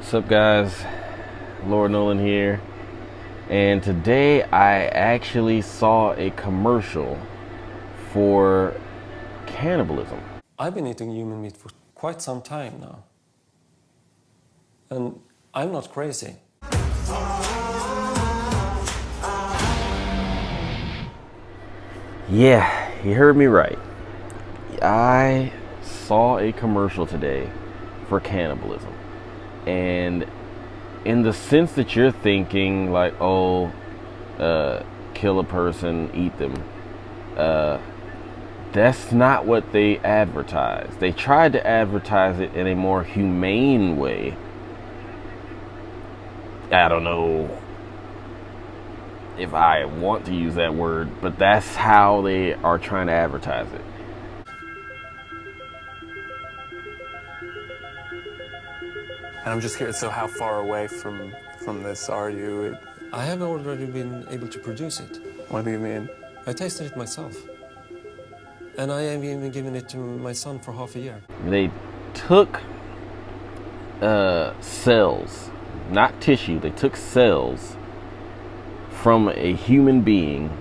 What's up, guys? Lord Nollan here, and today I actually saw a commercial for cannibalism. I've been eating human meat for quite some time now, and I'm not crazy. Yeah, you heard me right. I saw a commercial today for cannibalism, and in the sense that you're thinking like, oh, kill a person, eat them, that's not what they advertise. They tried to advertise it in a more humane way. I don't know if I want to use that word, but that's how they are trying to advertise it. And I'm just curious, so how far away from this are you? I have already been able to produce it. What do you mean? I tasted it myself. And I have even given it to my son for half a year. They took cells, not tissue, they took cells from a human being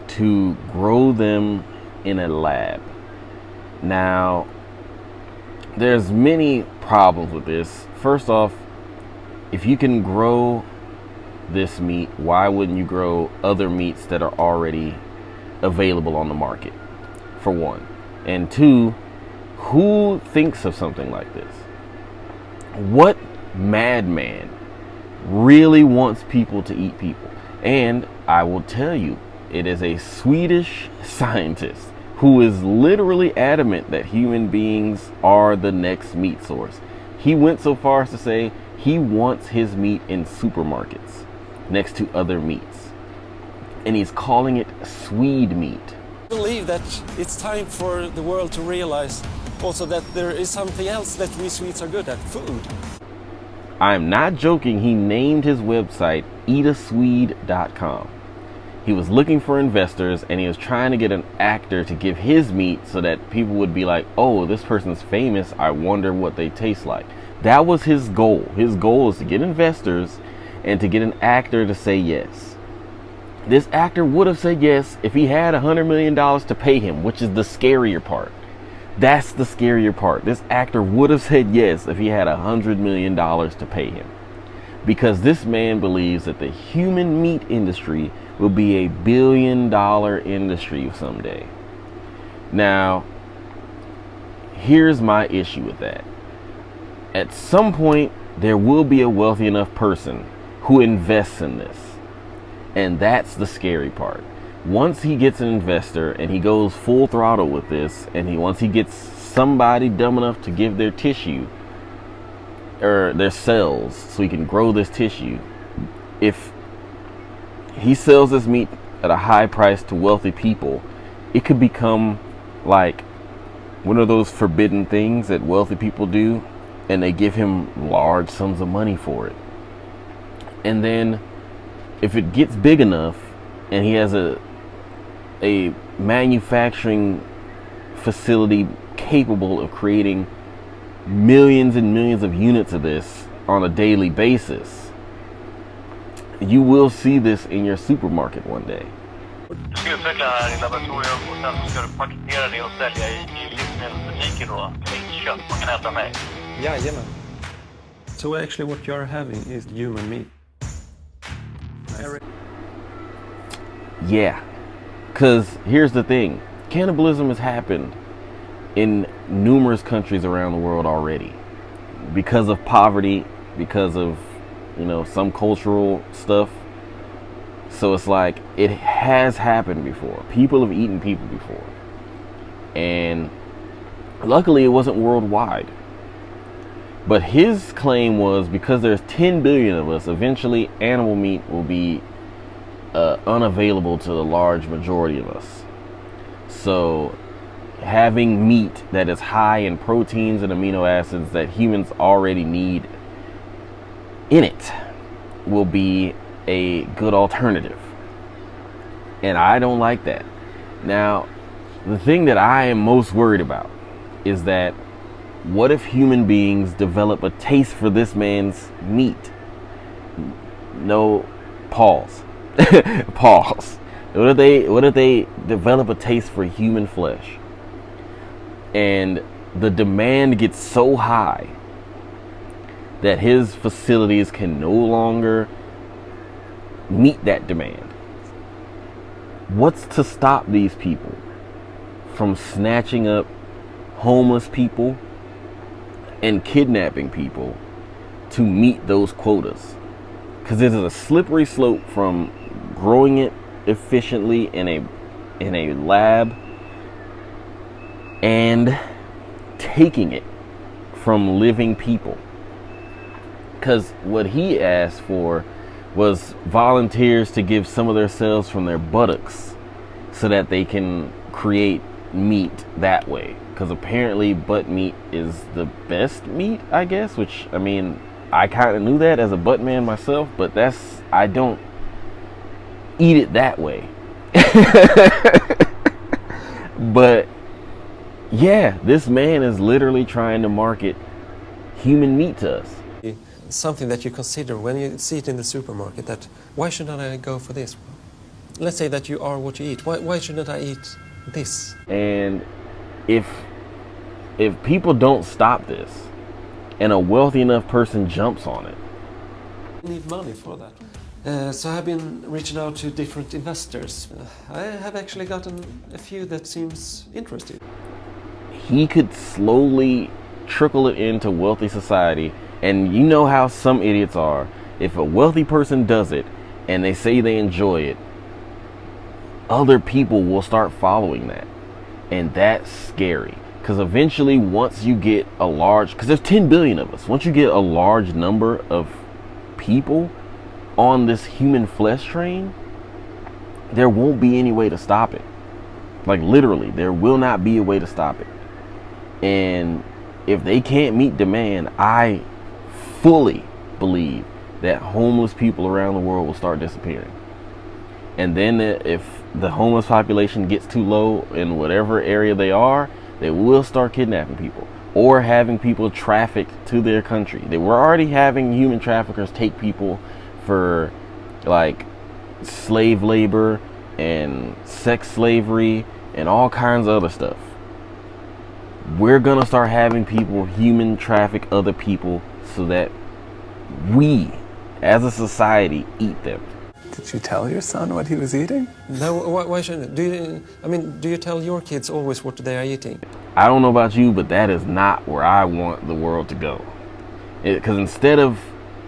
to grow them in a lab. Now, there's many problems with this. First off, if you can grow this meat, why wouldn't you grow other meats that are already available on the market, for one? And two, who thinks of something like this? What madman really wants people to eat people? And I will tell you, it is a Swedish scientist who is literally adamant that human beings are the next meat source. He went so far as to say he wants his meat in supermarkets next to other meats. And he's calling it Swede meat. I believe that it's time for the world to realize also that there is something else that we Swedes are good at: food. I'm not joking. He named his website eataswede.com. He was looking for investors, and he was trying to get an actor to give his meat so that people would be like, oh, this person's famous, I wonder what they taste like. That was his goal. His goal is to get investors and to get an actor to say yes. This actor would have said yes if he had $100 million to pay him, which is the scarier part. That's the scarier part. This actor would have said yes if he had $100 million to pay him. Because this man believes that the human meat industry will be a $1 billion industry someday. Now, here's my issue with that. At some point, there will be a wealthy enough person who invests in this. And that's the scary part. Once he gets an investor and he goes full throttle with this, and once he gets somebody dumb enough to give their tissue or their cells so he can grow this tissue, if he sells this meat at a high price to wealthy people, it could become like one of those forbidden things that wealthy people do, and they give him large sums of money for it. And then if it gets big enough and he has a manufacturing facility capable of creating millions and millions of units of this on a daily basis, you will see this in your supermarket one day. So actually what you're having is human meat. Yeah, because here's the thing. Cannibalism has happened in numerous countries around the world already because of poverty, because of, some cultural stuff. So it's like, it has happened before. People have eaten people before. And luckily it wasn't worldwide. But his claim was, because there's 10 billion of us, eventually animal meat will be unavailable to the large majority of us. So having meat that is high in proteins and amino acids that humans already need in it will be a good alternative. And I don't like that. Now, the thing that I am most worried about is that what if human beings develop a taste for this man's meat? No, pause. Pause. What if they develop a taste for human flesh? And the demand gets so high that his facilities can no longer meet that demand. What's to stop these people from snatching up homeless people and kidnapping people to meet those quotas? Because it is a slippery slope from growing it efficiently in a lab and taking it from living people. Because what he asked for was volunteers to give some of their cells from their buttocks so that they can create meat that way. Because apparently butt meat is the best meat, I guess, which, I mean, I kind of knew that as a butt man myself, but I don't eat it that way. But yeah, this man is literally trying to market human meat to us. Something that you consider when you see it in the supermarket, that why shouldn't I go for this? Let's say that you are what you eat. Why shouldn't I eat this? And if people don't stop this and a wealthy enough person jumps on it, I need money for that. So I've been reaching out to different investors. I have actually gotten a few that seems interested. he could slowly trickle it into wealthy society. And you know how some idiots are. If a wealthy person does it and they say they enjoy it, other people will start following that. And that's scary. Because eventually, once you get a large, because there's 10 billion of us, once you get a large number of people on this human flesh train, there won't be any way to stop it. Like literally, there will not be a way to stop it. And if they can't meet demand, I fully believe that homeless people around the world will start disappearing. And then if the homeless population gets too low in whatever area they are, they will start kidnapping people or having people trafficked to their country. They were already having human traffickers take people for like slave labor and sex slavery and all kinds of other stuff. We're gonna start having people human traffic other people so that we as a society eat them. Did you tell your son what he was eating? No, why shouldn't? Do you tell your kids always what they are eating? I don't know about you, but that is not where I want the world to go. Because instead of,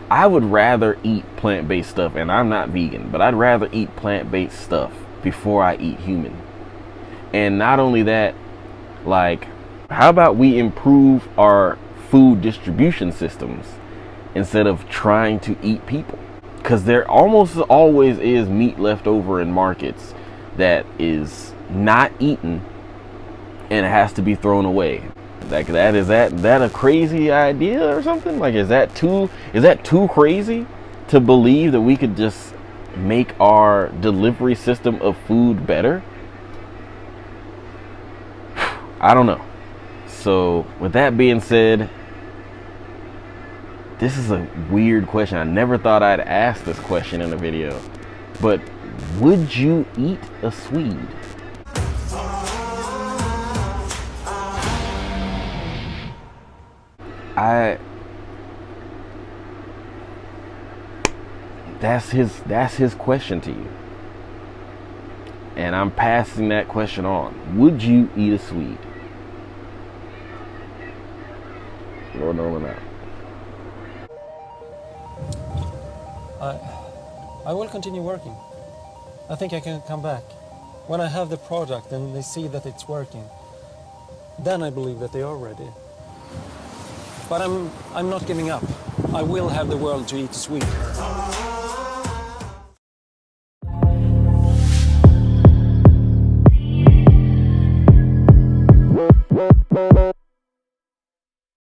I would rather eat plant-based stuff, and I'm not vegan, but I'd rather eat plant-based stuff before I eat human. And not only that, like, how about we improve our food distribution systems instead of trying to eat people? Because there almost always is meat left over in markets that is not eaten and it has to be thrown away. Like is that a crazy idea or something? Like is that too crazy to believe that we could just make our delivery system of food better? I don't know. So with that being said, this is a weird question. I never thought I'd ask this question in a video. But would you eat a Swede? That's his question to you. And I'm passing that question on. Would you eat a Swede? Or Nollan Out. I will continue working. I think I can come back. When I have the product and they see that it's working, then I believe that they are ready. But I'm not giving up. I will have the world to eat Swede.